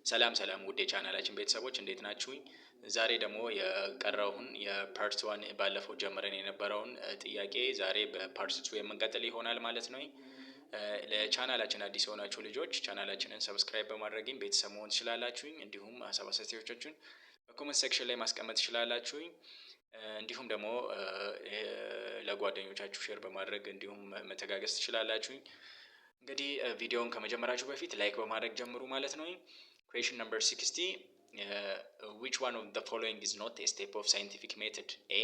ሰላም ውድ የቻናላችን ቤተሰቦች እንዴት ናችሁኝ? ዛሬ ደግሞ የቀረውን የፓርት 1 ባለፈው ጀምረን የነበረውን ጥያቄ ዛሬ በፓርት 2 የምንቀጥል ይሆናል ማለት ነው። ለቻናላችን አዲስ የሆናችሁ ልጆች ቻናላችንን ሰብስክራይብ በማድረግም ቤተሰብ መሆን ትችላላችሁኝ። እንዲሁም ሀሳብ አስተያየቶቻችሁን በኮሜንት ሴክሽን ላይ ማስቀመጥ ትችላላችሁኝ። እንዲሁም ደግሞ ለጓደኞቻችሁ ሼር በማድረግ እንዲሁም መተጋገዝ ትችላላችሁኝ። እንግዲህ ቪዲዮውን ከመጀመራችሁ በፊት ላይክ በማድረግ ጀምሩ ማለት ነው። Question number 60. Which one of the following is not a step of scientific method? A.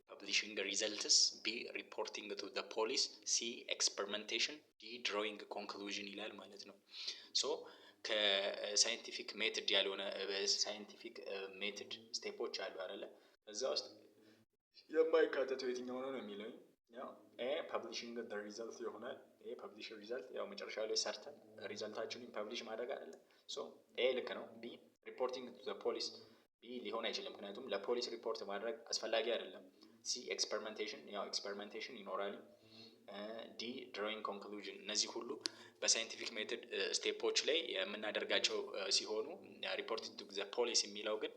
Publishing the results. B. Reporting to the police. C. Experimentation. D. Drawing a conclusion ይላል ማለት ነው። ሶ ከሳይንቲፊክ ሜትድ ያልሆነ ሳይንቲፊክ ሜትድ ስቴፖች አሉ አይደለ? እዛ ውስጥ የማይካተተው የትኛው ነው የሚለው ያው ኤ ፐብሊሽንግ ዘ ሪዘልት ይሆናል። ኤ ፐብሊሽ ሪዘልት ያው መጨረሻ ላይ ሰርተን ሪዘልታችንን ፐብሊሽ ማድረግ አይደለ? ሶ ኤ ልክ ነው። ቢ ሪፖርቲንግ ቱ ዘ ፖሊስ ቢ ሊሆን አይችልም፣ ምክንያቱም ለፖሊስ ሪፖርት ማድረግ አስፈላጊ አይደለም። ሲ ኤክስፐሪመንቴሽን ያው ኤክስፐሪመንቴሽን ይኖራል። ዲ ድሮዊንግ ኮንክሉዥን እነዚህ ሁሉ በሳይንቲፊክ ሜትድ ስቴፖች ላይ የምናደርጋቸው ሲሆኑ ሪፖርት ቱ ዘ ፖሊስ የሚለው ግን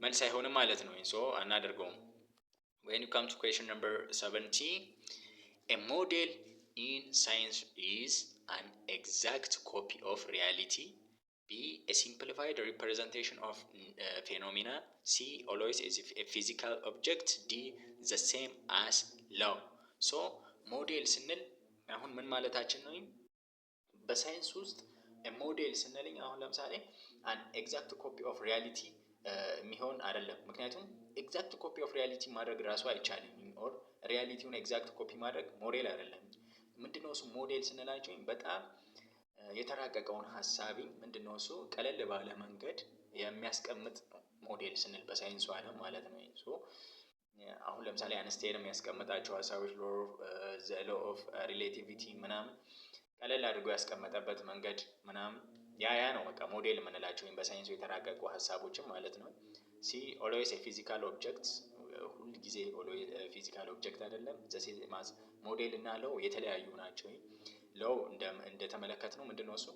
መልስ አይሆንም ማለት ነው። ሶ አናደርገውም። When you come to question number 70, a model in science is an exact copy of reality. B. A simplified representation of phenomena. C. Always as if a physical object. D. The same as law. So ሞዴል ስንል አሁን ምን ማለታችን ነው? በሳይንስ ውስጥ ሞዴል ስንልኝ አሁን ለምሳሌ an exact copy of reality የሚሆን አይደለም። ምክንያቱም ኤግዛክት ኮፒ ኦፍ ሪያሊቲ ማድረግ ራሱ አይቻልም። ኦር ሪያሊቲውን ኤግዛክት ኮፒ ማድረግ ሞዴል አይደለም። ምንድነው እሱ ሞዴል ስንላቸው በጣም የተራቀቀውን ሀሳቢ ምንድነው እሱ ቀለል ባለ መንገድ የሚያስቀምጥ ሞዴል ስንል በሳይንሱ ዓለም ማለት ነው። ሶ አሁን ለምሳሌ አንስታይን የሚያስቀምጣቸው ሀሳቦች ሎ ኦፍ ሪሌቲቪቲ ምናምን ቀለል አድርጎ ያስቀመጠበት መንገድ ምናምን ያ ነው በቃ ሞዴል የምንላቸው ወይም በሳይንሱ የተራቀቁ ሀሳቦችም ማለት ነው። ሲ ኦልዌይስ ፊዚካል ኦብጀክት ሁል ጊዜ ኦልዌይስ ፊዚካል ኦብጀክት አይደለም። ዘሴማስ ሞዴል እና ለው የተለያዩ ናቸው። ለው እንደተመለከት ነው ምንድነው እሱ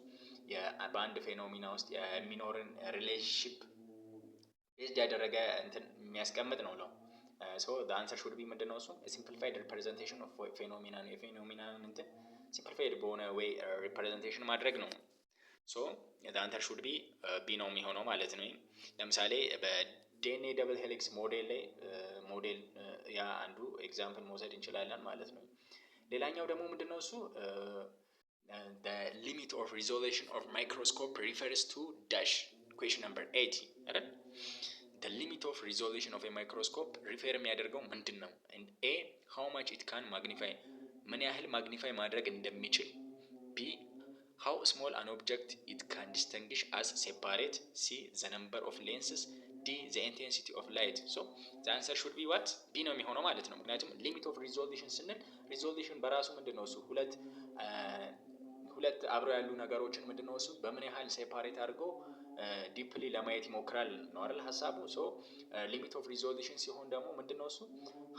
በአንድ ፌኖሚና ውስጥ የሚኖርን ሪሌሽንሺፕ ቤዝድ ያደረገ እንትን የሚያስቀምጥ ነው ለው። ሶ the answer should be ምንድነው እሱ simplified representation of phenomena ነው። የፌኖሚና እንትን ሲምፕሊፋይድ በሆነ ዌይ ሪፕሬዘንቴሽን ማድረግ ነው። ሶ the answer should be B ነው የሚሆነው ማለት ነው። ለምሳሌ በዲኤንኤ ደብል ሄሊክስ ሞዴል ላይ ሞዴል ያ አንዱ ኤግዛምፕል መውሰድ እንችላለን ማለት ነው። ሌላኛው ደግሞ ምንድነው እሱ the limit of resolution of microscope refers to dash question number 80 አይደል? the limit of resolution of a microscope refer የሚያደርገው ምንድነው? A how much it can magnify ምን ያህል ማግኒፋይ ማድረግ እንደሚችል። B how small an object it can distinguish as separate. C the number of lenses. D the intensity of light. So the answer should be what? B ነው የሚሆነው ማለት ነው። ምክንያቱም limit of resolution ስንል resolution በራሱ ምንድነው እሱ ሁለት አብረው ያሉ ነገሮችን ምንድነው እሱ በምን ያህል ሴፓሬት አድርጎ ዲፕሊ ለማየት ይሞክራል ነው አይደል ሀሳቡ። ሶ ሊሚት ኦፍ ሪዞሉሽን ሲሆን ደግሞ ምንድነው እሱ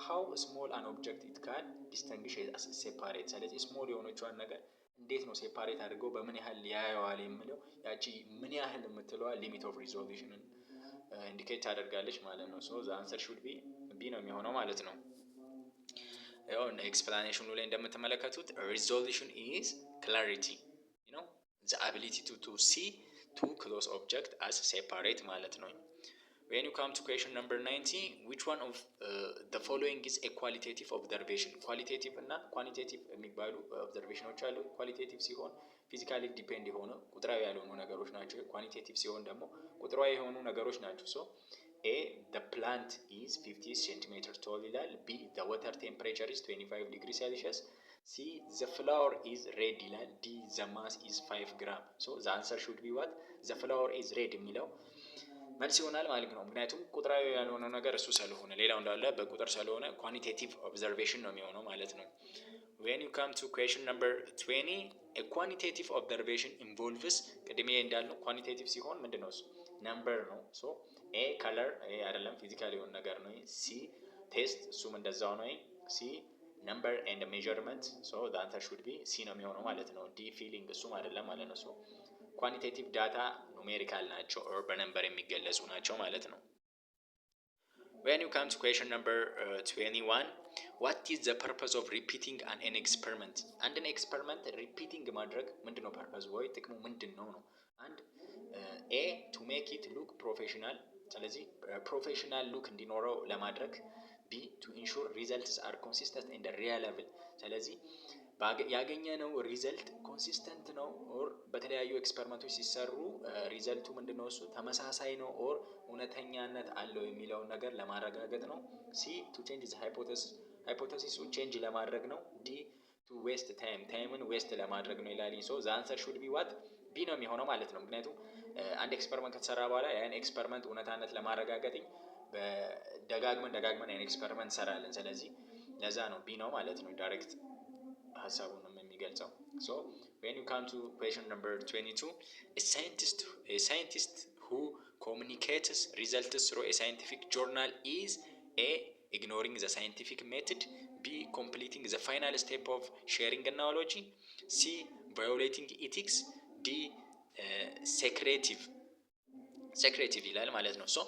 how small an object it can distinguish as separate። ስለዚህ ስሞል የሆነችዋን ነገር እንዴት ነው ሴፓሬት አድርገው በምን ያህል ያየዋል የሚለው ያቺ ምን ያህል የምትለዋ ሊሚት ኦፍ ሪዞሉሽንን ኢንዲኬት ታደርጋለች ማለት ነው። ሶ the answer should be B ነው የሚሆነው ማለት ነው። ያው ኤክስፕላኔሽኑ ላይ እንደምትመለከቱት resolution is clarity, you know, the ability to see two close objects as separate ማለት ነው። When you come to question number 90, which one of the following is a qualitative observation? ኳሊቴቲቭ እና ኳንቲቴቲቭ የሚባሉ ኦብዘርቬሽኖች አሉ። ኳሊቴቲቭ ሲሆን ፊዚካሊ ዲፔንድ የሆኑ ቁጥራዊ ያልሆኑ ነገሮች ናቸው። ኳንቲቴቲቭ ሲሆን ደግሞ ቁጥራዊ የሆኑ ነገሮች ናቸው። ሶ A the plant is 50 centimeters tall ይላል። B the water temperature is 25 degrees Celsius. C the flower is red ይላል። D the mass is 5 gram. So the answer should be what? the flower is red የሚለው መልስ ይሆናል ማለት ነው። ምክንያቱም ቁጥራዊ ያልሆነው ነገር እሱ ስለሆነ ሌላው እንዳለ በቁጥር ስለሆነ ኳንቲቴቲቭ ኦብዘርቬሽን ነው የሚሆነው ማለት ነው። When you come to question number 20, a quantitative observation involves ቅድሜ እንዳልነው ኳንቲቴቲቭ ሲሆን ምንድነው እሱ ነምበር ነው። ሶ A color አይደለም ፊዚካል የሆነ ነገር ነው። C ቴስት እሱም እንደዛው ነው። C number and measurement. So the answer should be C ነው የሚሆነው ማለት ነው። D feeling እሱም አይደለም ማለት ነው። ሶ ኳንቲቴቲቭ ዳታ ኑሜሪካል ናቸው ኦር በነምበር የሚገለጹ ናቸው ማለት ነው። When you come to question number 21, what is the purpose of repeating an experiment? አንድን ኤክስፐሪመንት ሪፒቲንግ ማድረግ ምንድነው ፐርፐዝ ወይ ጥቅሙ ምንድነው ነው? አንድ ኤ ቱ ሜክ ኢት ሉክ ፕሮፌሽናል፣ ስለዚህ ፕሮፌሽናል ሉክ እንዲኖረው ለማድረግ። ቢ ቱ ኢንሹር ሪዘልትስ አር ኮንሲስተንት ኤንድ ሪላየብል፣ ስለዚህ ያገኘነው ሪዘልት ኮንሲስተንት ነው ኦር በተለያዩ ኤክስፐሪመንቶች ሲሰሩ ሪዘልቱ ምንድነው እሱ ተመሳሳይ ነው ኦር እውነተኛነት አለው የሚለውን ነገር ለማረጋገጥ ነው። ሲ ቱ ቼንጅ ዘ ሃይፖቴሲሱ ቼንጅ ለማድረግ ነው። ዲ ቱ ዌስት ታይምን ዌስት ለማድረግ ነው ይላል። ሶ ዘ አንሰር ሹድ ቢ ዋት ቢ ነው የሚሆነው ማለት ነው። ምክንያቱም አንድ ኤክስፐሪመንት ከተሰራ በኋላ ያን ኤክስፐሪመንት እውነታነት ለማረጋገጥ ደጋግመን ያን ኤክስፐሪመንት እንሰራለን። ስለዚህ ለዛ ነው ቢ ነው ማለት ነው ዳይሬክት ሀሳቡን ነው የሚገልጸው። ሶ when you come to question number 22, a scientist who communicates results through a scientific journal is A ignoring the scientific method, B completing the final step of sharing knowledge, C violating ethics, D secretive ይላል ማለት ነው። ሶ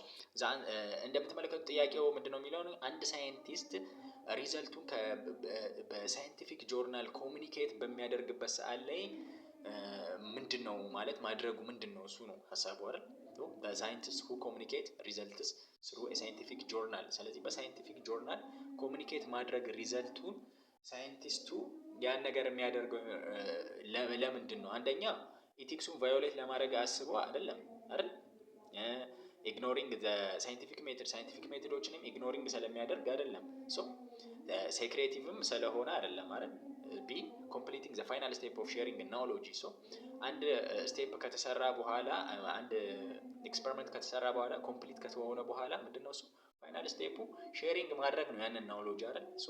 እንደምትመለከቱት ጥያቄው ምንድነው የሚለው አንድ ሳይንቲስት ሪዘልቱን በሳይንቲፊክ ጆርናል ኮሚኒኬት በሚያደርግበት ሰዓት ላይ ምንድነው ማለት ማድረጉ ምንድነው እሱ ነው ሀሳቡ አይደል? ሳይንቲስት who communicate results through a scientific journal፣ ስለዚህ በሳይንቲፊክ ጆርናል ኮሚኒኬት ማድረግ ሪዘልቱን ሳይንቲስቱ ያን ነገር የሚያደርገው ለምንድን ነው? አንደኛ ኢቲክሱን ቫዮሌት ለማድረግ አስበው አይደለም አይደል? ኢግኖሪንግ ዘ ሳይንቲፊክ ሜቶዶችንም ኢግኖሪንግ ስለሚያደርግ አይደለም። ሶ ሴክሬቲቭም ስለሆነ አይደለም አይደል? ቢ ኮምፕሊቲንግ ዘ ፋይናል ስቴፕ ኦፍ ሼሪንግ ናውሎጂ። ሶ አንድ ስቴፕ ከተሰራ በኋላ አንድ ኤክስፐሪመንት ከተሰራ በኋላ ኮምፕሊት ከተሆነ በኋላ ምንድነው እሱ ፋይናል ስቴፑ ሼሪንግ ማድረግ ነው ያንን ናውሎጂ አይደል? ሶ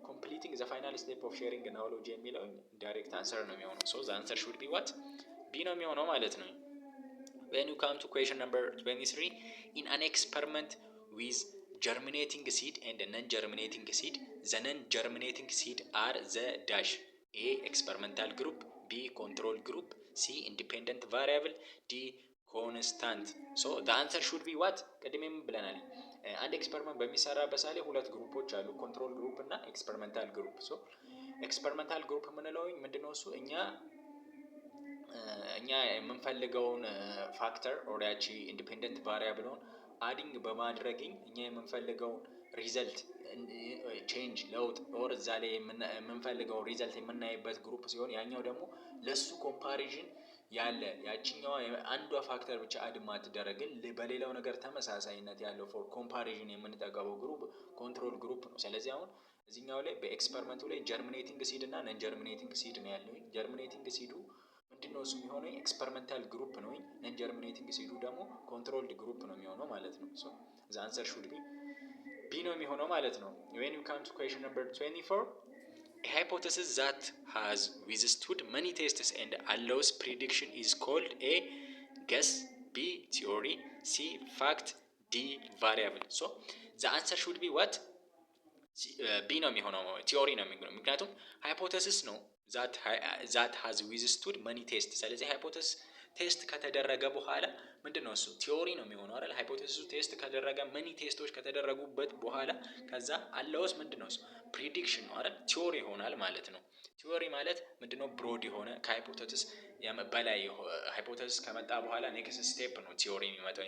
ኮምፕሊቲንግ ዘ ፋይናል ስቴፕ ኦፍ ሼሪንግ ናውሎጂ የሚለው ዳይሬክት አንሰር ነው የሚሆነው። ሶ ዘ አንሰር ሹድ ቢ ዋት ቢ ነው የሚሆነው ማለት ነው። When you come to question number 23, in an experiment with germinating seed and non-germinating seed, the non-germinating seed are the dash A experimental group, B control group, C independent variable, D constant. So the answer should be what? ቀድሜም ብለናል አንድ ኤክስፐሪመንት በሚሰራበት ሳለ ሁለት ግሩፖች አሉ፣ ኮንትሮል ግሩፕ እና ኤክስፐሪመንታል ግሩፕ። ሶ ኤክስፐሪመንታል ግሩፕ የምንለው ምንድነው እሱ እኛ የምንፈልገውን ፋክተር ኦር ያቺ ኢንዲፔንደንት ቫሪያብልን አዲንግ በማድረግኝ እኛ የምንፈልገውን ሪዘልት ቼንጅ ለውጥ ኦር እዛ ላይ የምንፈልገው ሪዘልት የምናይበት ግሩፕ ሲሆን ያኛው ደግሞ ለሱ ኮምፓሪዥን ያለ ያቺኛዋ አንዷ ፋክተር ብቻ አድ ማትደረግን በሌላው ነገር ተመሳሳይነት ያለው ፎር ኮምፓሪዥን የምንጠቀመው ግሩፕ ኮንትሮል ግሩፕ ነው። ስለዚህ አሁን እዚህኛው ላይ በኤክስፐሪመንቱ ላይ ጀርሚኔቲንግ ሲድ እና ነን ጀርሚኔቲንግ ሲድ ነው ያለው። ጀርሚኔቲንግ ሲዱ ምንድነው እሱ የሚሆነው ኤክስፐሪመንታል ግሩፕ ነው። ነን ጀርሚኔቲንግ ሲዱ ደግሞ ኮንትሮልድ ግሩፕ ነው የሚሆነው ማለት ነው። ሶ ዘ አንሰር ሹድ ቢ ነው የሚሆነው ማለት ነው። when you come to question number 24, a hypothesis that has withstood many tests and allows prediction is called a guess, B theory, C fact, D variable. So the answer should be what? B ነው የሚሆነው ቲዮሪ ነው የሚሆነው ምክንያቱም ሃይፖቴሲስ ነው that has withstood many tests። ስለዚህ ሃይፖቴሲስ ቴስት ከተደረገ በኋላ ምንድነው እሱ ቲዮሪ ነው የሚሆነው አይደል? ሃይፖቴሲሱ ቴስት ከተደረገ መኒ ቴስቶች ከተደረጉበት በኋላ ከዛ አለውስ ምንድነው እሱ ፕሪዲክሽን ነው አይደል? ቲዮሪ ይሆናል ማለት ነው። ቲዮሪ ማለት ምንድነው ብሮድ የሆነ ከሃይፖቴሲስ በላይ ሃይፖቴሲስ ከመጣ በኋላ ኔክስት ስቴፕ ነው ቲዮሪ የሚመጣው።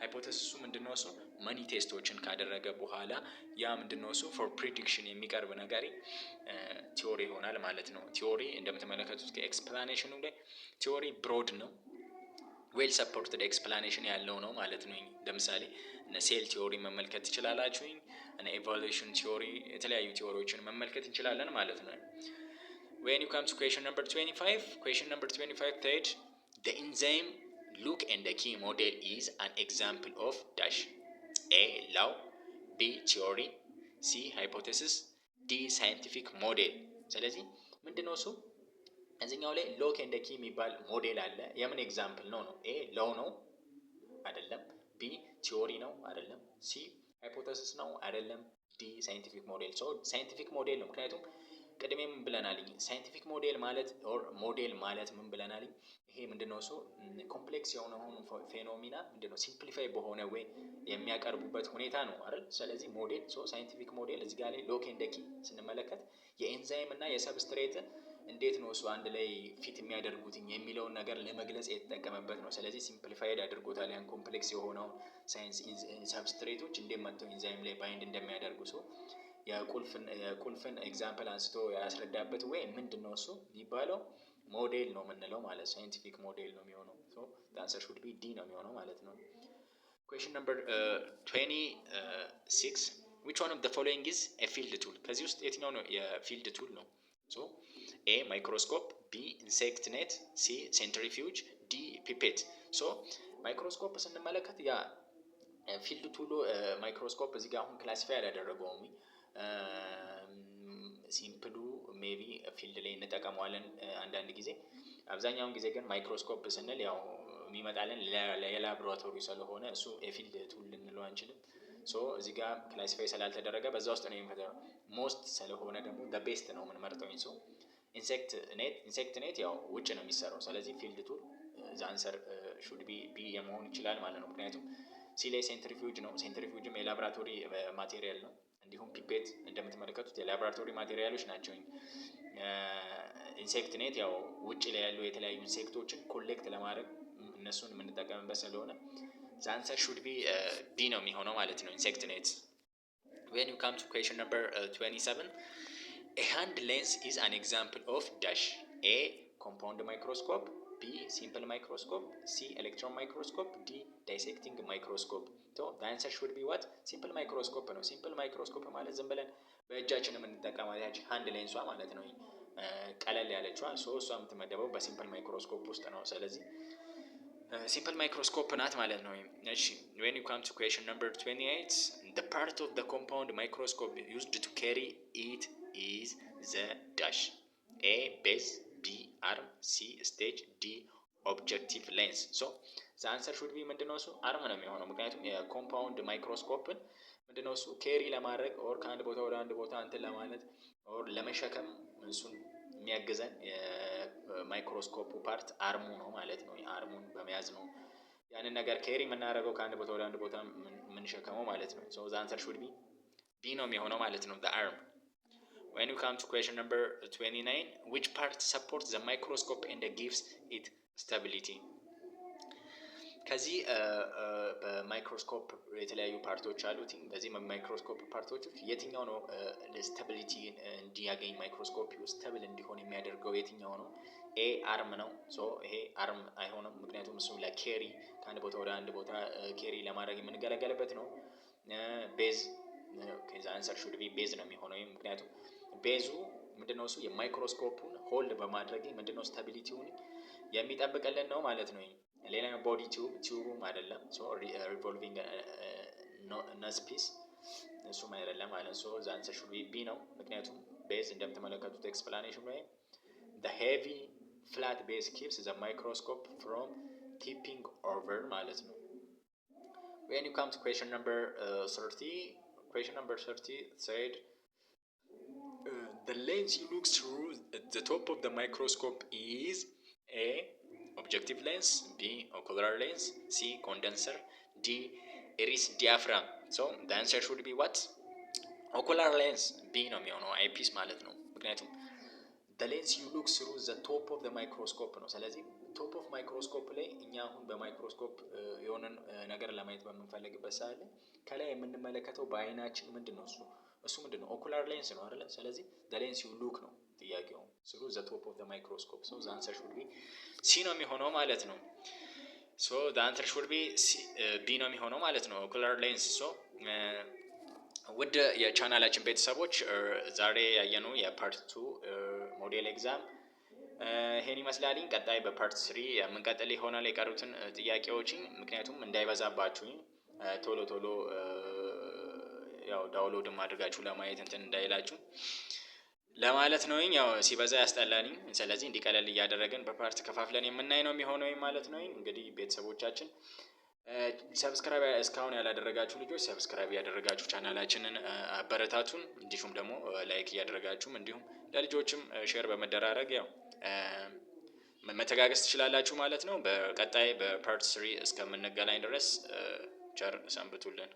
ሃይፖቴሲሱ ምንድነው እሱ መኒ ቴስቶችን ካደረገ በኋላ ያ ምንድነው እሱ ፎር ፕሪዲክሽን የሚቀርብ ነገር ቲዮሪ ይሆናል ማለት ነው። ቲዮሪ እንደምትመለከቱት ከኤክስፕላኔሽኑ ላይ ቲዮሪ ብሮድ ነው፣ ዌል ሰፖርትድ ኤክስፕላኔሽን ያለው ነው ማለት ነው። ለምሳሌ እነ ሴል ቲዮሪ መመልከት ትችላላችሁ፣ እነ ኢቮሉሽን ቲዮሪ የተለያዩ ቲዮሪዎችን መመልከት እንችላለን ማለት ነው። when you come to question number 25 said the enzyme look and the key model is an example of dash A law, B theory, C hypothesis, D scientific model። ስለዚህ ምንድነው እሱ እዚህኛው ላይ ሎክ ኤንድ ኪ የሚባል ሞዴል አለ። የምን ኤግዛምፕል ነው? ኤ ሎው ነው አይደለም፣ ቢ ቲዮሪ ነው አይደለም፣ ሲ ሃይፖቴሲስ ነው አይደለም፣ ዲ ሳይንቲፊክ ሞዴል። ሶ ሳይንቲፊክ ሞዴል ነው ምክንያቱም ቅድሜ ምን ብለናል? ሳይንቲፊክ ሞዴል ማለት ኦር ሞዴል ማለት ምን ብለናል? ይሄ ምንድነው? ኮምፕሌክስ የሆነ ፌኖሚና ምንድነው ሲምፕሊፋይ በሆነ ወይ የሚያቀርቡበት ሁኔታ ነው አይደል? ስለዚህ ሞዴል ሳይንቲፊክ ሞዴል እዚህ ጋር ላይ ሎክ ኤንድ ኪ ስንመለከት የኤንዛይም እና የሰብስትሬት እንዴት ነው እሱ አንድ ላይ ፊት የሚያደርጉት የሚለውን ነገር ለመግለጽ የተጠቀመበት ነው። ስለዚህ ሲምፕሊፋይድ አድርጎታል ያን ኮምፕሌክስ የሆነውን ሳይንስ ሰብስትሬቶች እንዴት መጥተው ኢንዛይም ላይ ባይንድ እንደሚያደርጉ የቁልፍን ኤግዛምፕል አንስቶ ያስረዳበት ወይ ምንድነው እሱ የሚባለው ሞዴል ነው የምንለው ማለት ሳይንቲፊክ ሞዴል ነው የሚሆነው። አንሰር ሹድ ቢ ዲ ነው የሚሆነው ማለት ነው። ኩዌሽን ነምበር 26 which one of the following is a field tool? ከዚህ ውስጥ የትኛው ነው የፊልድ ቱል ነው? ኤ ማይክሮስኮፕ፣ ቢ ኢንሴክት ኔት፣ ሲ ሴንትሪፊውጅ፣ ዲ ፒፔት። ማይክሮስኮፕ ስንመለከት ያ ፊልድ ቱሉ ማይክሮስኮፕ እዚህ ጋር አሁን ክላሲፋይ አላደረገውም። ሲምፕሉ ሜቢ ፊልድ ላይ እንጠቀመዋለን አንዳንድ ጊዜ። አብዛኛውን ጊዜ ግን ማይክሮስኮፕ ስንል ያው የሚመጣልን የላብራቶሪ ስለሆነ እሱ የፊልድ ቱል ልንለው አንችልም። እዚህ ጋር ክላሲፋይ ስላልተደረገ በዛ ውስጥ ነው የሚፈጠረው። ሞስት ስለሆነ ደግሞ ቤስት ነው የምንመርጠው። ኢንሴክት ኔት ያው ውጭ ነው የሚሰራው። ስለዚህ ፊልድ ቱል ዛንሰር ሹድ ቢ የመሆን ይችላል ማለት ነው። ምክንያቱም ሲ ላይ ሴንትሪፊውጅ ነው። ሴንትሪፊውጅም የላብራቶሪ ማቴሪያል ነው። እንዲሁም ፒፔት እንደምትመለከቱት የላብራቶሪ ማቴሪያሎች ናቸው። ኢንሴክት ኔት ያው ውጭ ላይ ያሉ የተለያዩ ኢንሴክቶችን ኮሌክት ለማድረግ እነሱን የምንጠቀምበት ስለሆነ ዛንሰር ሹድ ቢ ቢ ነው የሚሆነው ማለት ነው። ኢንሴክት ኔት። when you come to question number 27 a hand lens is an example of dash a compound microscope, b simple microscope, c electron microscope, d dissecting microscope. so the answer should be what? simple microscope ነው። simple microscope ማለት ዝም ብለን በእጃችን የምንጠቀማት ያቺ ሃንድ ሌንሷ ማለት ነው። ቀለል ያለችዋ እሷ የምትመደበው በሲምፕል ማይክሮስኮፕ ውስጥ ነው። ስለዚህ ሲምፕል ማይክሮስኮፕ ናት ማለት ነው። እሺ when you come to question number 28 the part of the compound microscope used to carry it is the dash a base, b arm, c stage, d objective lens. so the answer should be ምንድነው? እሱ አርም ነው የሚሆነው። ምክንያቱም የኮምፓውንድ ማይክሮስኮፕን ምንድነው እሱ ኬሪ ለማድረግ ኦር ከአንድ ቦታ ወደ አንድ ቦታ እንትን ለማለት ኦር ለመሸከም እሱን የሚያግዘን የማይክሮስኮፕ ፓርት አርሙ ነው ማለት ነው። አርሙን በመያዝ ነው ያንን ነገር ኬሪ የምናደርገው ከአንድ ቦታ ወደ አንድ ቦታ የምንሸከመው ማለት ነው። so the answer should be B ነው የሚሆነው ማለት ነው። the arm. when you come to question number 29 which part supports the microscope and gives it stability? ከዚህ በማይክሮስኮፕ የተለያዩ ፓርቶች አሉት። በዚህ ማይክሮስኮፕ ፓርቶች የትኛው ነው ስታቢሊቲ እንዲያገኝ ማይክሮስኮፕ ስታብል እንዲሆን የሚያደርገው የትኛው ነው? ኤ አርም ነው። ይሄ አርም አይሆንም፣ ምክንያቱም እሱ ለኬሪ ከአንድ ቦታ ወደ አንድ ቦታ ኬሪ ለማድረግ የምንገለገልበት ነው። ቤዝ ከዛ አንሰር ሹድ ቢ ቤዝ ነው የሚሆነው። ምክንያቱም ቤዙ ምንድነው እሱ የማይክሮስኮፑን ሆልድ በማድረግ ምንድነው ስታቢሊቲውን የሚጠብቅልን ነው ማለት ነው። ሌላ ቦዲ ቲዩብም አይደለም። ሪቮልቪንግ ነስፒስ እሱም አይደለም ማለት ነው። the answer should be B ነው። ምክንያቱም ቤዝ እንደምትመለከቱት ኤክስፕላኔሽን ላይ the heavy flat base keeps the microscope from tipping over ማለት ነው። when you come to question number 30 said the lens you look through at the top of the microscope is A objective lens, B ocular lens, C condenser, D iris diaphragm. so the answer should be what? ocular lens B ነው የሚሆነው አይፒስ ማለት ነው። ምክንያቱም the lens you look through the top of the microscope ነው። ስለዚህ ቶፕ ኦፍ ማይክሮስኮፕ ላይ እኛ አሁን በማይክሮስኮፕ የሆነ ነገር ለማየት በምንፈልግበት ሰዓት ላይ ከላይ የምንመለከተው በአይናችን ምንድነው እሱ ምንድነው? ኦኩላር ሌንስ ነው አይደል? ስለዚህ the lens you look ነው ጥያቄው through the top of the microscope. so the answer should be C ነው የሚሆነው ማለት ነው። so the answer should be B ነው የሚሆነው ማለት ነው ocular lens. so ውድ የቻናላችን ቤተሰቦች ዛሬ ያየነው የፓርት 2 ሞዴል ኤግዛም ይሄን ይመስላልኝ። ቀጣይ በፓርት 3 የምንቀጥል ይሆናል የቀሩትን ጥያቄዎችን፣ ምክንያቱም እንዳይበዛባችሁ ቶሎ ያው ዳውንሎድ አድርጋችሁ ለማየት እንትን እንዳይላችሁ ለማለት ነው። ያው ሲበዛ ያስጠላልኝ። ስለዚህ እንዲቀለል እያደረግን በፓርት ከፋፍለን የምናይ ነው የሚሆነው ማለት ነው። እንግዲህ ቤተሰቦቻችን ሰብስክራይብ እስካሁን ያላደረጋችሁ ልጆች ሰብስክራይብ ያደረጋችሁ ቻናላችንን አበረታቱን። እንዲሁም ደግሞ ላይክ እያደረጋችሁም እንዲሁም ለልጆችም ሼር በመደራረግ ያው መተጋገዝ ትችላላችሁ ማለት ነው። በቀጣይ በፓርት 3 እስከምንገናኝ ድረስ ቸር ሰንብቱልን።